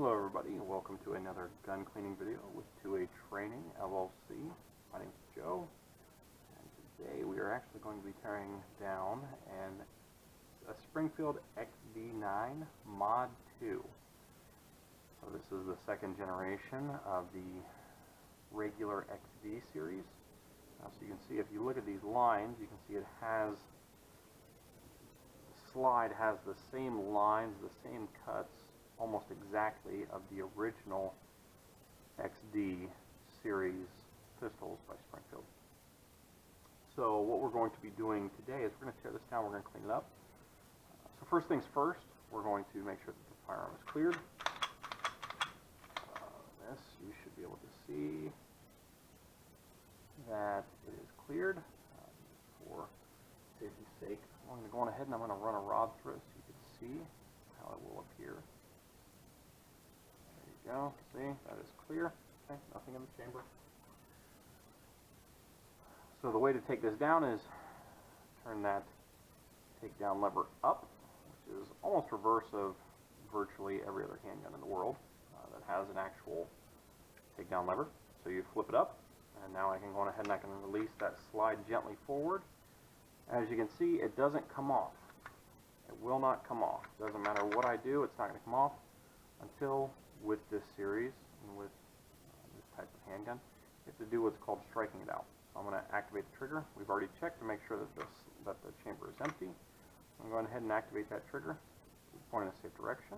Hello everybody, and welcome to another gun cleaning video with 2A Training LLC. My name is Joe, and today we are actually going to be tearing down a Springfield XD-9 Mod2. So this is the second generation of the regular XD series. So you can see, if you look at these lines, you can see the slide has the same lines, the same cuts, almost exactly, of the original XD series pistols by Springfield. So what we're going to be doing today is we're going to tear this down, we're going to clean it up. So first things first, we're going to make sure that the firearm is cleared. This, you should be able to see that it is cleared. For safety's sake, I'm going to go on ahead and I'm going to run a rod through it so you can see how it will appear. There you go. See, that is clear. Okay, nothing in the chamber. So the way to take this down is turn that takedown lever up, which is almost reverse of virtually every other handgun in the world that has an actual takedown lever. So you flip it up, and now I can go on ahead and I can release that slide gently forward. As you can see, it doesn't come off. It will not come off. Doesn't matter what I do, it's not going to come off until, with this series and with this type of handgun, you have to do what's called striking it out. So I'm going to activate the trigger. We've already checked to make sure that the chamber is empty. I'm going to go ahead and activate that trigger. Point in a safe direction.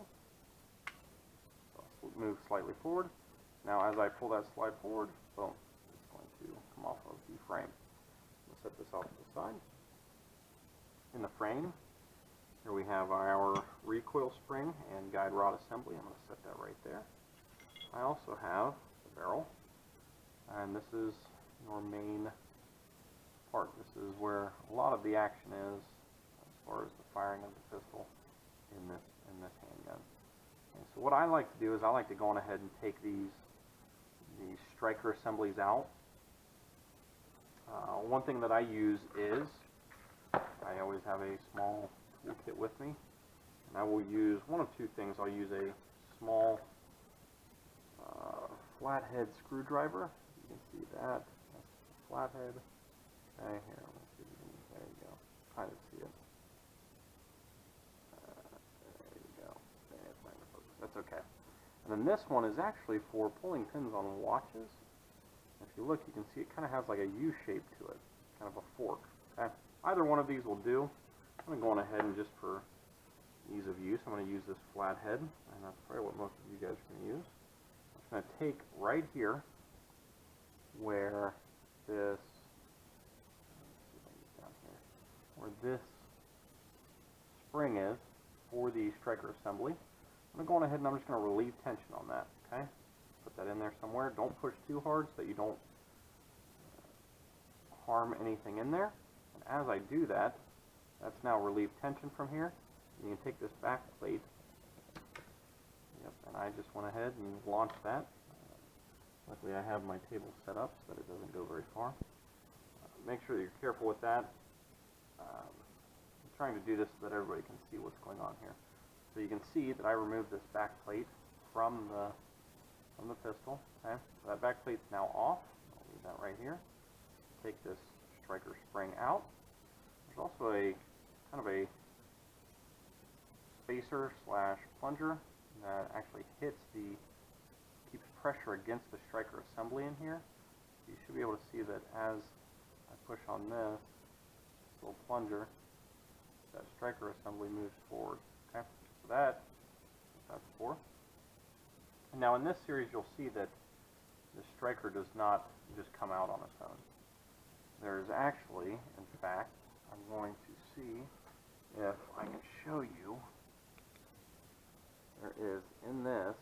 So I'll move slightly forward. Now as I pull that slide forward, boom, it's going to come off of the frame. We'll set this off to the side. In the frame, here we have our recoil spring and guide rod assembly. I'm going to set that right there. I also have the barrel, and this is your main part. This is where a lot of the action is as far as the firing of the pistol in this handgun. And so what I like to do is I like to go on ahead and take these striker assemblies out. One thing that I use is I always have a small toolkit with me, and I will use one of two things. I'll use a small flathead screwdriver. You can see that. That's the flathead. Okay, here, let me see if you can, there you go. Kind of see it. There you go. It's not going to focus. That's okay. And then this one is actually for pulling pins on watches. If you look, you can see it kind of has like a U shape to it, kind of a fork. Okay? Either one of these will do. I'm going to go on ahead and just for ease of use, I'm going to use this flathead, and that's probably what most of you guys are going to use. I'm just going to take right here where this, where this spring is for the striker assembly. I'm going to go on ahead and I'm just going to relieve tension on that. Okay, put that in there somewhere. Don't push too hard so that you don't harm anything in there. And as I do that, that's now relieved tension from here. You can take this back plate. Yep, and I just went ahead and launched that. Luckily I have my table set up so that it doesn't go very far. Make sure that you're careful with that. I'm trying to do this so that everybody can see what's going on here. So you can see that I removed this back plate from the pistol. Okay, so that back plate's now off. I'll leave that right here. Take this striker spring out. There's also a kind of a spacer slash plunger that actually keeps pressure against the striker assembly in here. You should be able to see that as I push on this little plunger, that striker assembly moves forward. Okay, so that's for. And now in this series, you'll see that the striker does not just come out on its own. There's actually, in fact, I'm going to see if I can show you, there is in this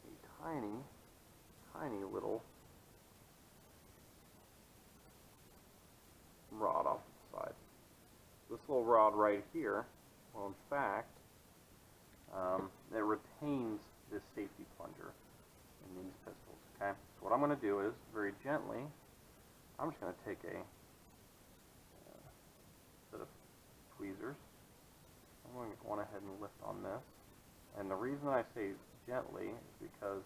a tiny little rod off the side. This little rod right here, well, in fact, it retains this safety plunger in these pistols. Okay, so what I'm going to do is very gently, I'm just going to take a set of tweezers. I'm going to go on ahead and lift on this. And the reason I say gently is because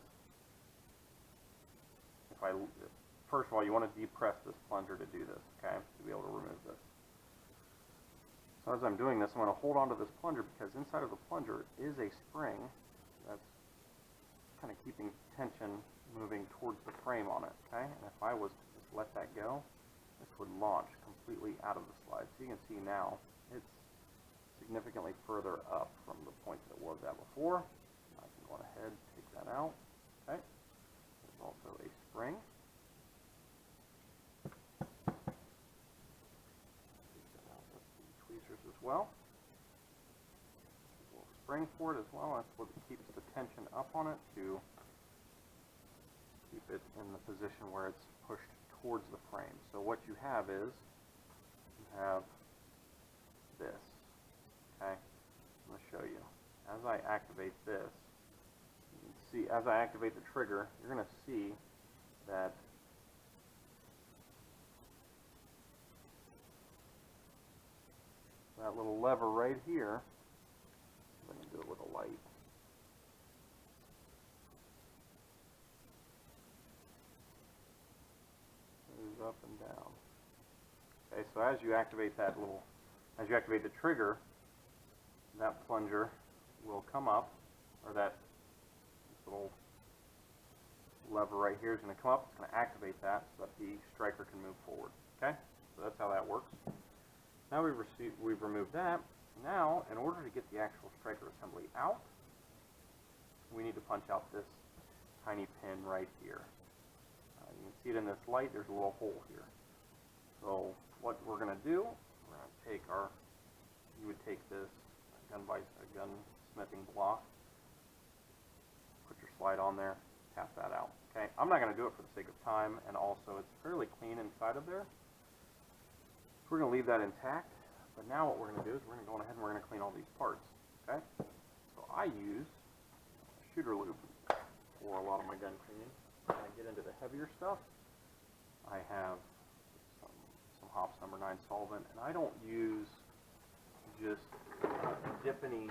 first of all, you want to depress this plunger to do this, okay, to be able to remove this. So as I'm doing this, I'm going to hold on to this plunger because inside of the plunger is a spring that's kind of keeping tension moving towards the frame on it, okay? And if I was to just let that go, this would launch completely out of the slide. So you can see now it's significantly further up from the point that it was at before. I can go ahead and take that out, okay? There's also a spring. As well. A little spring for it as well. That's what keeps the tension up on it to keep it in the position where it's pushed towards the frame. So what you have is, you have this. Okay? I'm going to show you. As I activate this, you can see, as I activate the trigger, you're going to see that that little lever right here, let me do it with a light. Moves up and down. Okay, so as you activate that as you activate the trigger, that plunger will come up, or this little lever right here is going to come up. It's going to activate that so that the striker can move forward. Okay, so that's how that works. Now we've removed that. Now, in order to get the actual striker assembly out, we need to punch out this tiny pin right here. You can see it in this light. There's a little hole here. So what we're going to do, we're going to take you would take this gunsmithing block, put your slide on there, tap that out. Okay, I'm not going to do it for the sake of time, and also it's fairly clean inside of there. We're going to leave that intact, but now what we're going to do is we're going to go ahead and we're going to clean all these parts, okay? So I use shooter lube for a lot of my gun cleaning. When I get into the heavier stuff, I have some Hops No. 9 solvent, and I don't use just dip any,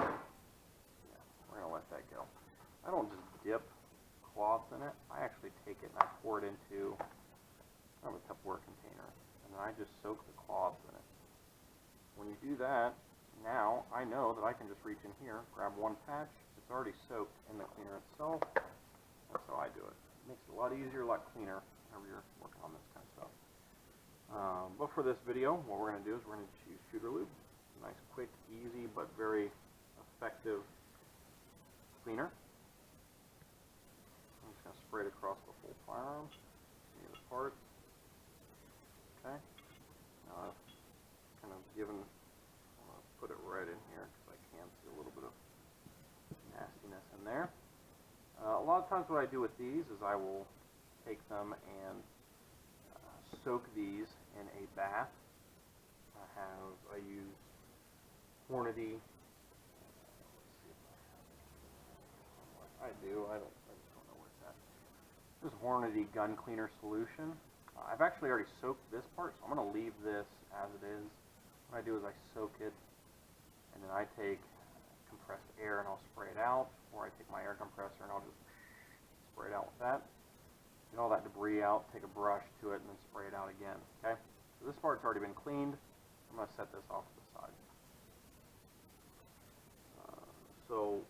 we're going to let that go. I don't just dip cloths in it. I actually take it and I pour it into a Tupperware container. And I just soak the cloths in it. When you do that, now I know that I can just reach in here, grab one patch. It's already soaked in the cleaner itself. That's how I do it. It makes it a lot easier, a lot cleaner whenever you're working on this kind of stuff. But for this video, what we're going to do is we're going to use shooter lube. Nice, quick, easy, but very effective cleaner. I'm just going to spray it across the whole firearm, any of the parts. Okay, now I've kind of I'm going to put it right in here because I can see a little bit of nastiness in there. A lot of times what I do with these is I will take them and soak these in a bath. I use Hornady. I just don't know where it's at. This is Hornady gun cleaner solution. I've actually already soaked this part, so I'm going to leave this as it is. What I do is I soak it, and then I take compressed air and I'll spray it out, or I take my air compressor and I'll just spray it out with that. Get all that debris out, take a brush to it, and then spray it out again. Okay? So this part's already been cleaned. I'm going to set this off to the side. So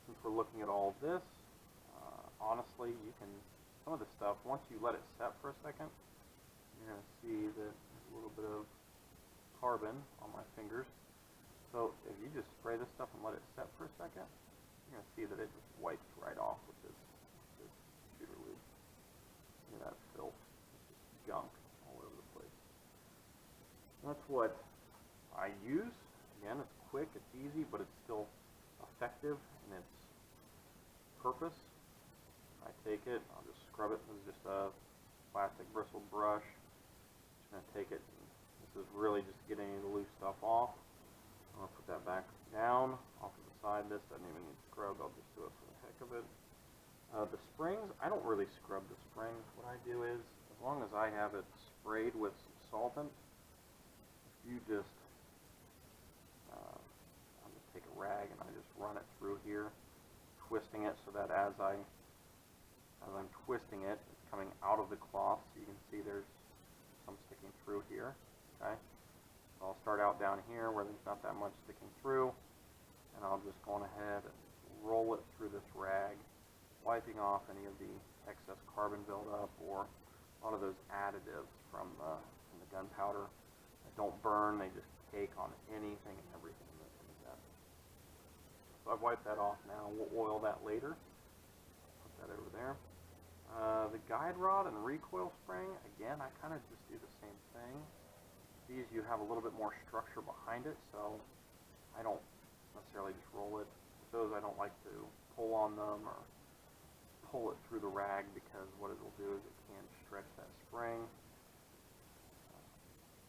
since we're looking at all this, honestly, you can, some of the stuff, once you let it set for a second, you're going to see that there's a little bit of carbon on my fingers. So if you just spray this stuff and let it set for a second, you're going to see that it just wipes right off with this shooter lube. Look at that filth. It's just gunk all over the place. That's what I use. Again, it's quick, it's easy, but it's still effective in its purpose. I take it, I'll just scrub it. This is just a plastic bristled brush. Just going to take it. This is really just getting any of the loose stuff off. I'm going to put that back down off to the side. This doesn't even need scrubbed. I'll just do it for the heck of it. The springs, I don't really scrub the springs. What I do is, as long as I have it sprayed with some solvent, you just, I'll just take a rag and I just run it through here twisting it so that as I'm twisting it, it's coming out of the cloth. So you can see there's some sticking through here. Okay, so I'll start out down here where there's not that much sticking through, and I'll just go on ahead and roll it through this rag, wiping off any of the excess carbon buildup or a lot of those additives from the gunpowder that don't burn. They just cake on anything and everything in the gun. So I've wiped that off now. We'll oil that later. Put that over there. The guide rod and recoil spring, again, I kind of just do the same thing. These, you have a little bit more structure behind it, so I don't necessarily just roll it. With those, I don't like to pull on them or pull it through the rag, because what it will do is it can stretch that spring.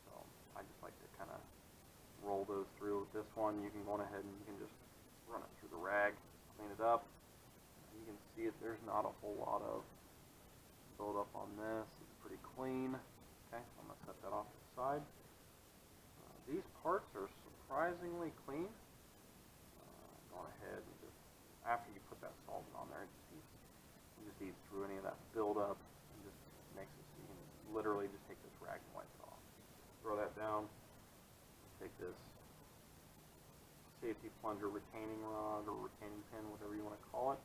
So I just like to kind of roll those through. With this one, you can go on ahead and you can just run it through the rag, clean it up. You can see it, there's not a whole lot of build up on this. It's pretty clean. Okay, so I'm going to set that off to the side. These parts are surprisingly clean. Go on ahead and just, after you put that solvent on there, it just eats through any of that buildup and just makes it so you can literally just take this rag and wipe it off. Throw that down. Take this safety plunger retaining rod or retaining pin, whatever you want to call it.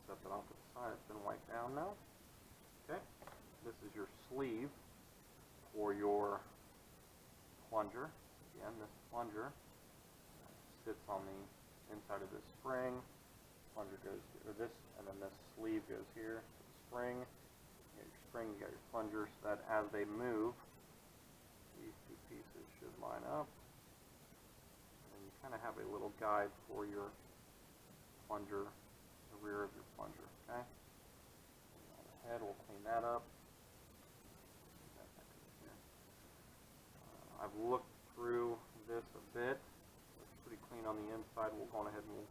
Set that off to the side. It's been wiped down now. Okay, this is your sleeve for your plunger. Again, this plunger sits on the inside of this spring. Plunger goes, or this, and then this sleeve goes here to the spring. You got your spring, you got your plunger, so that as they move, these two pieces should line up. And you kind of have a little guide for your plunger, the rear of your plunger. Okay. On the head, we'll clean that up. I've looked through this a bit. It's pretty clean on the inside. We'll go on ahead and we'll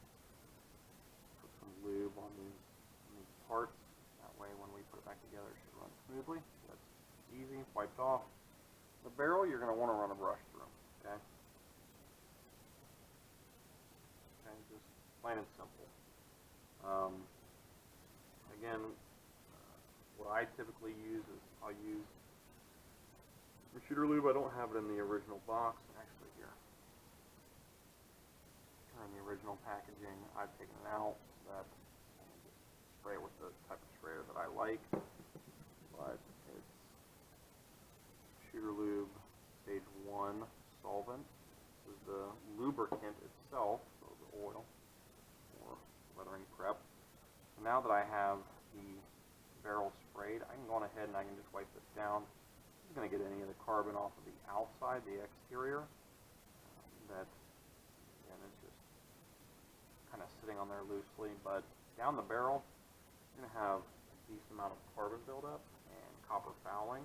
put some lube on these parts. That way, when we put it back together, it should run smoothly. So that's easy, wiped off. The barrel, you're going to want to run a brush through. Okay. Okay, just plain and simple. Again, what I typically use is I'll use shooter lube. I don't have it in the original box. Actually, here, in the original packaging, I've taken it out so that I can just spray it with the type of sprayer that I like. But it's shooter lube stage 1 solvent. This is the lubricant itself, so the oil or weathering prep. So now that I have the barrel sprayed, I can go on ahead and I can just wipe this down. I'm going to get any of the carbon off of the outside, the exterior, that, again, it's just kind of sitting on there loosely. But down the barrel, you're going to have a decent amount of carbon buildup and copper fouling.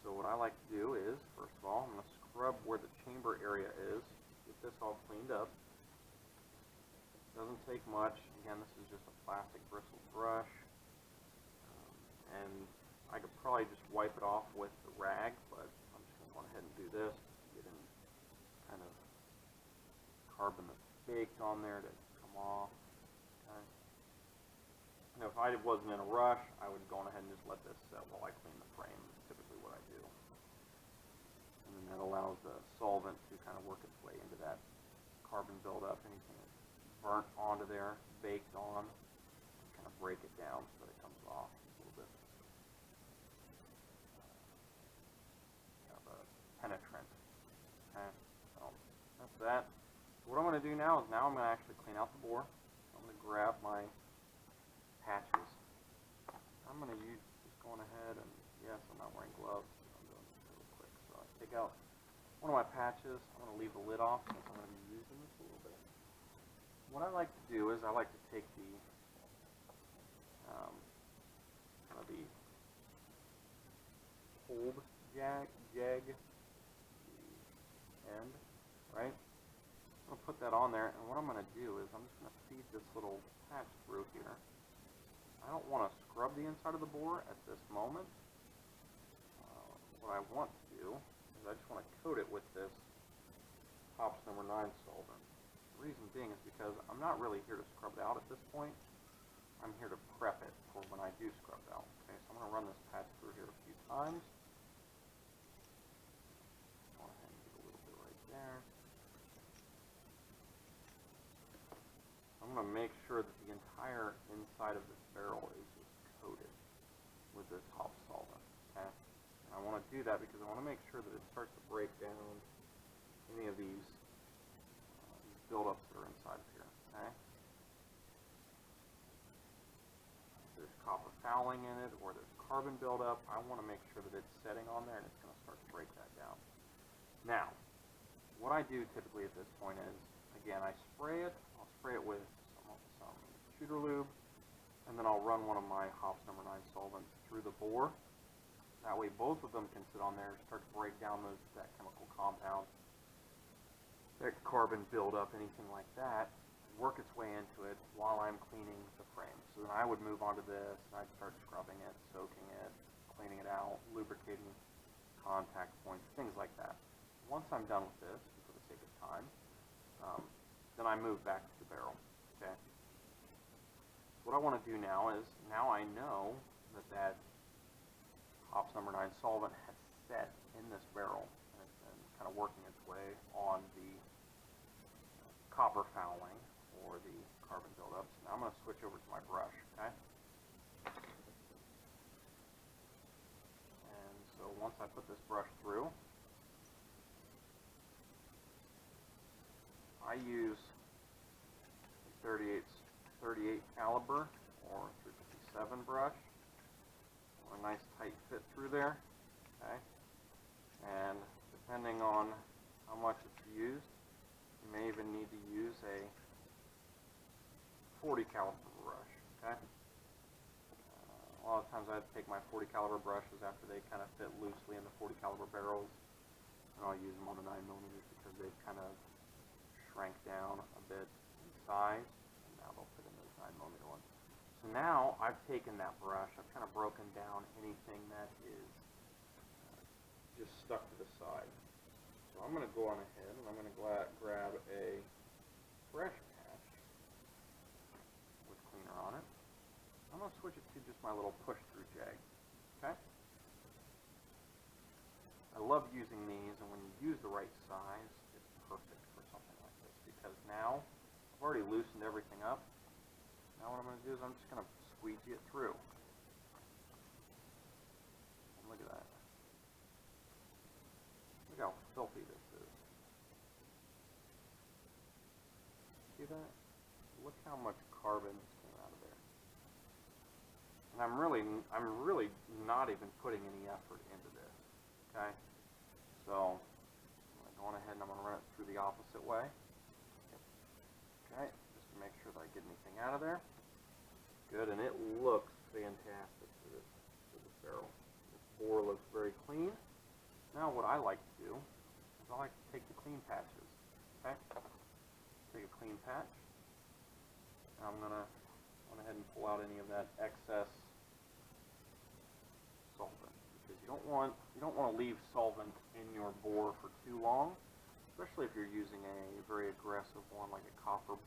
So what I like to do is, first of all, I'm going to scrub where the chamber area is, get this all cleaned up. Doesn't take much. Again, this is just a plastic bristle brush, and I could probably just wipe it off with the rag, but I'm just going to go ahead and do this, get any kind of carbon that's baked on there to come off. Okay. Now, if I wasn't in a rush, I would go on ahead and just let this set while I clean the frame. That's typically what I do. And then that allows the solvent to kind of work its way into that carbon buildup, anything that's burnt onto there, baked on, kind of break it down so that it comes off a little bit. Penetrant. Okay, so that's that. So what I'm going to do now is I'm going to actually clean out the bore. So I'm going to grab my patches. I'm going to just going ahead and, yes, I'm not wearing gloves. So I'm doing this really quick. So I take out one of my patches. I'm going to leave the lid off since I'm going to be using this a little bit. What I like to do is I like to take the hold jag end, right? I'm going to put that on there, and what I'm going to do is I'm just going to feed this little patch through here. I don't want to scrub the inside of the bore at this moment. What I want to do is I just want to coat it with this Tops No. 9 solvent. The reason being is because I'm not really here to scrub it out at this point. I'm here to prep it for when I do scrub it out. Okay, so I'm going to run this patch through here a few times. Go ahead and get a little bit right there. I'm going to make sure that the entire inside of this barrel is just coated with this hop solvent. Okay, and I want to do that because I want to make sure that it starts to break down any of these buildups that are inside of here. Okay. There's copper fouling in it, or there's carbon buildup. I want to make sure that it's setting on there and it's going to start to break that down. Now, what I do typically at this point is, again, I spray it. I'll spray it with some shooter lube, and then I'll run one of my hops number 9 solvents through the bore. That way both of them can sit on there and start to break down that chemical compound, that carbon buildup, anything like that, work its way into it while I'm cleaning the frame. So then I would move on to this, and I'd start scrubbing it, soaking it, cleaning it out, lubricating contact points, things like that. Once I'm done with this, for the sake of time, then I move back to the barrel. Okay. What I want to do now is, now I know that hops number 9 solvent has set in this barrel, and it's been kind of working its way on the copper fouling or the carbon buildups. Now I'm going to switch over to my brush, okay? And so once I put this brush through, I use a 38 caliber or 357 brush, or a nice tight fit through there, okay? And depending on how much it's used, you may even need to use a 40 caliber brush, okay? A lot of times I take my 40 caliber brushes after they kind of fit loosely in the 40 caliber barrels, and I'll use them on the 9mm because they've kind of shrank down a bit in size, and now they'll fit in those 9mm ones. So now I've taken that brush, I've kind of broken down anything that is just stuck to the side. So I'm going to go on ahead and I'm going to grab a fresh patch with cleaner on it. I'm going to switch it to just my little push-through jag. Okay? I love using these, and when you use the right size, it's perfect for something like this, because now I've already loosened everything up. Now what I'm going to do is I'm just going to squeegee it through. And look at that. Look how filthy this is. See that? Look how much carbon came out of there. And I'm really not even putting any effort into this. Okay? So I'm going to go on ahead and I'm going to run it through the opposite way. Okay, just to make sure that I get anything out of there. Good, and it looks fantastic to this barrel. This bore looks very clean. Now what I like to do is I like to take the clean patches. Okay? Take a clean patch. And I'm going to go ahead and pull out any of that excess solvent, because you don't want to leave solvent in your bore for too long, especially if you're using a very aggressive one like a copper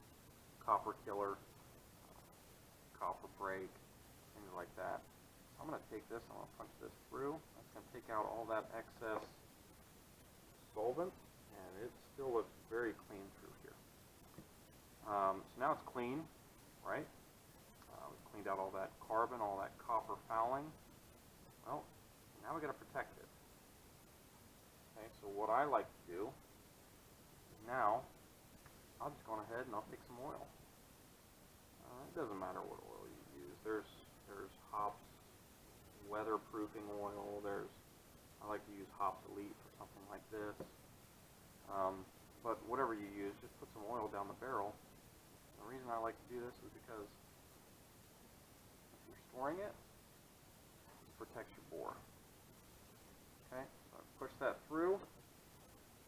killer, copper break, things like that. So I'm going to take this, I'm going to punch this through. That's going to take out all that excess solvent, and it still looks very clean through here. So now it's clean, right? We've cleaned out all that carbon, all that copper fouling. Well, now we got to protect it. Okay, so what I like to do is now I'll just go on ahead and I'll take some oil. It doesn't matter what oil you use. There's hops weatherproofing oil. I like to use Hops Elite for something like this. But whatever you use, just put some oil down the barrel. The reason I like to do this is because if you're storing it, it protects your bore. Okay, so I've pushed that through.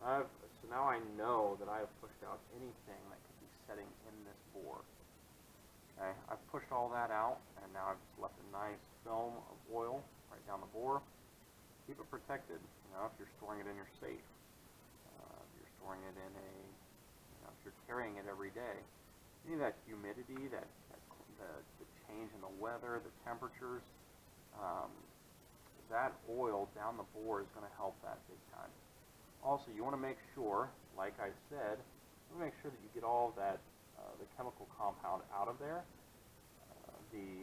So now I know that I have pushed out anything that could be setting in this bore. Okay, I've pushed all that out, and now I've just left a nice film of oil right down the bore. Keep it protected. You know, if you're storing it in your safe, if you're storing it in a you're carrying it every day, any of that humidity, the change in the weather, the temperatures, that oil down the bore is going to help that big time. Also, you want to make sure, like I said, you want to make sure that you get all of that, the chemical compound out of there, the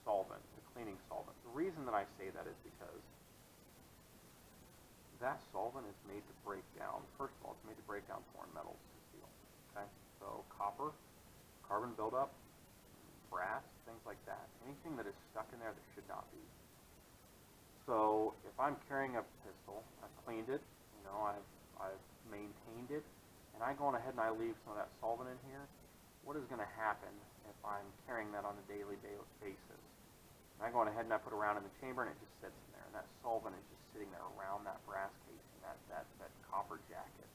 solvent, the cleaning solvent. The reason that I say that is because that solvent is made to break down, first of all, it's made to break down foreign metals and steel. Okay? So copper, carbon buildup, brass, things like that. Anything that is stuck in there that should not be. So if I'm carrying a pistol, I've cleaned it, you know, I've maintained it, and I go on ahead and I leave some of that solvent in here, what is going to happen if I'm carrying that on a daily basis? And I go on ahead and I put it around in the chamber and it just sits in there, and that solvent is just sitting there around that brass casing, that copper jacket.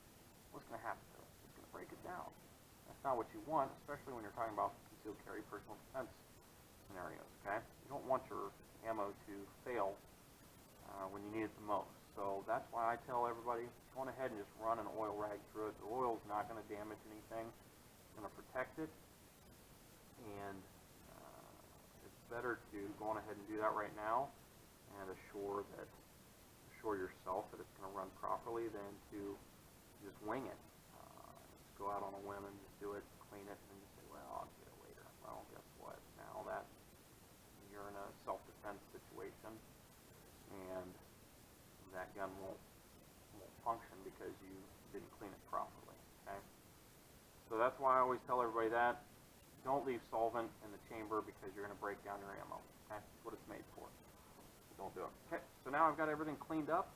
What's going to happen to it? It's going to break it down. That's not what you want, especially when you're talking about concealed carry personal defense scenarios, okay? You don't want your ammo to fail when you need it the most. So that's why I tell everybody, go on ahead and just run an oil rag through it. The oil is not going to damage anything. It's going to protect it, and it's better to go on ahead and do that right now and assure yourself that it's going to run properly than to just wing it. Just go out on a whim and just do it, clean it, and just say, well, I'll get it later. Well, guess what? Now that you're in a self-defense situation, and that gun won't function because you didn't clean it properly. Okay? So that's why I always tell everybody that. Don't leave solvent in the chamber because you're going to break down your ammo. Okay? That's what it's made for. So don't do it. Okay, so now I've got everything cleaned up.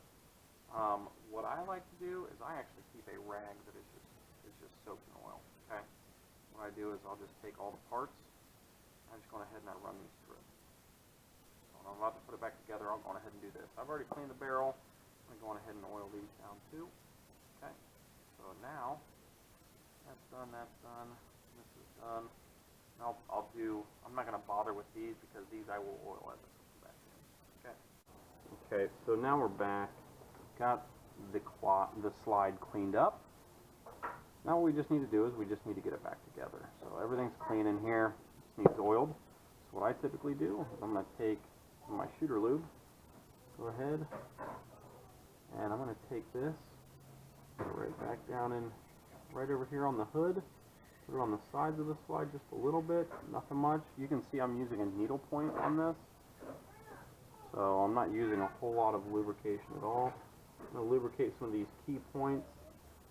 What I like to do is I actually keep a rag that is just soaked in oil. Okay? What I do is I'll just take all the parts, I'm just going ahead and I run these through. So when I'm about to put it back together, I'll go ahead and do this. I've already cleaned the barrel. I'm going ahead and oil these down too. Okay? So now that's done, this is done. Now I'm not going to bother with these because these I will oil as I put them back in. Okay. Okay, so now we're back. Got the slide cleaned up. Now what we just need to do is we just need to get it back together. So everything's clean in here. It needs oiled. So what I typically do is I'm going to take my shooter lube. Go ahead. And I'm going to take this, put it right back down in, right over here on the hood. Put it on the sides of the slide just a little bit, nothing much. You can see I'm using a needle point on this. So I'm not using a whole lot of lubrication at all. I'm going to lubricate some of these key points.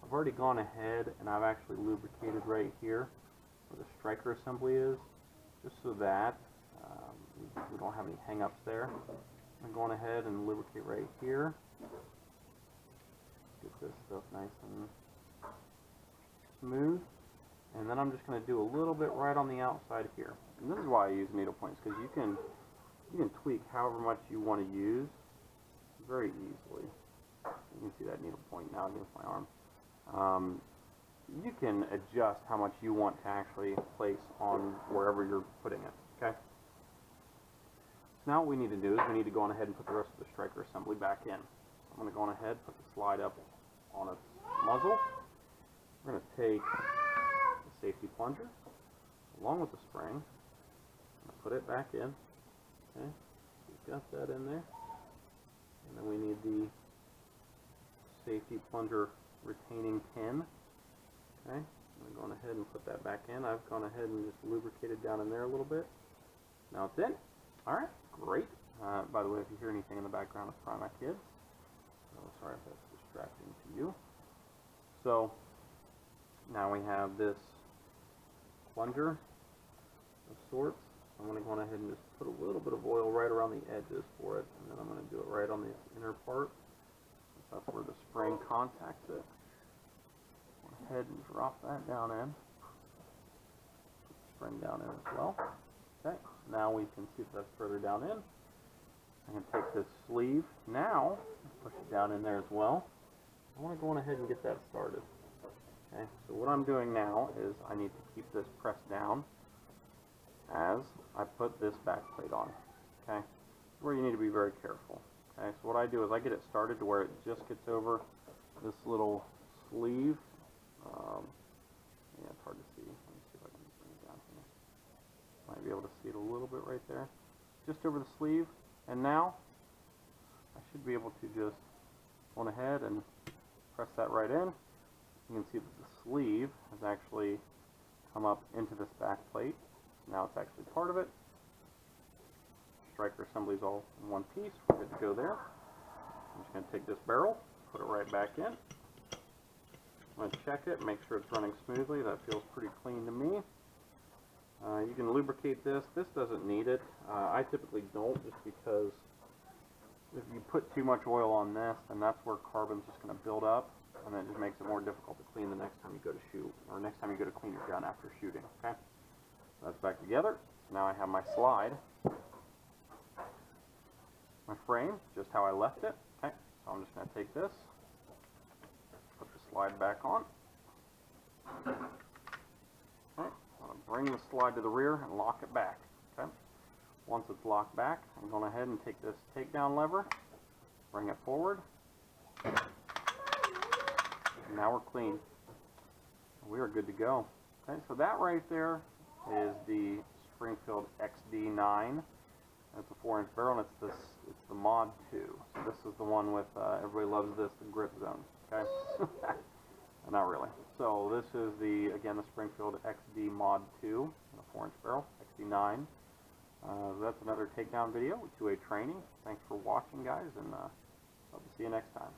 I've already gone ahead and I've actually lubricated right here where the striker assembly is, just so that we don't have any hang-ups there. I'm going ahead and lubricate right here. Get this stuff nice and smooth. And then I'm just going to do a little bit right on the outside here. And this is why I use needle points, because you can tweak however much you want to use very easily. You can see that needle point now against my arm. You can adjust how much you want to actually place on wherever you're putting it. Okay. So now what we need to do is we need to go on ahead and put the rest of the striker assembly back in. So I'm going to go on ahead, put the slide up on its muzzle. We're going to take the safety plunger along with the spring. I'm going to put it back in. Okay, we've got that in there. And then we need the safety plunger retaining pin. Okay, I'm going ahead and put that back in. I've gone ahead and just lubricated down in there a little bit. Now it's in. Alright, great. By the way, if you hear anything in the background, it's probably my kids. Sorry if that's distracting to you. So now we have this plunger of sorts. I'm going to go ahead and just put a little bit of oil right around the edges for it, and then I'm going to do it right on the inner part. That's where the spring contacts it. Go ahead and drop that down in. Put the spring down in as well. Okay, now we can see if that's further down in. I'm going to take this sleeve now, push it down in there as well. I want to go on ahead and get that started. Okay, so what I'm doing now is I need to keep this pressed down as I put this back plate on. Okay, where you need to be very careful. Okay, so what I do is I get it started to where it just gets over this little sleeve. Yeah, it's hard to see. Let me see if I can bring it down here. Might be able to see it a little bit right there. Just over the sleeve. And now, I should be able to just go ahead and press that right in. You can see that the sleeve has actually come up into this back plate. Now it's actually part of it. Striker assembly is all in one piece. We're good to go there. I'm just going to take this barrel, put it right back in. I'm going to check it, make sure it's running smoothly. That feels pretty clean to me. You can lubricate this. This doesn't need it. I typically don't, just because if you put too much oil on this, then that's where carbon's just going to build up, and then it just makes it more difficult to clean the next time you go to shoot, or next time you go to clean your gun after shooting. Okay, that's back together. So now I have my slide, my frame, just how I left it. Okay, so I'm just going to take this, put the slide back on. Okay, I'm going to bring the slide to the rear and lock it back. Okay. Once it's locked back, I'm going ahead and take this takedown lever, bring it forward, and now we're clean. We are good to go. Okay, so that right there is the Springfield XD-9. It's a 4-inch barrel, and it's the Mod 2. So this is the one with everybody loves this, the grip zone. Okay, not really. So this is again the Springfield XD Mod 2, a 4-inch barrel, XD-9. That's another takedown video with 2A training. Thanks for watching, guys, and hope to see you next time.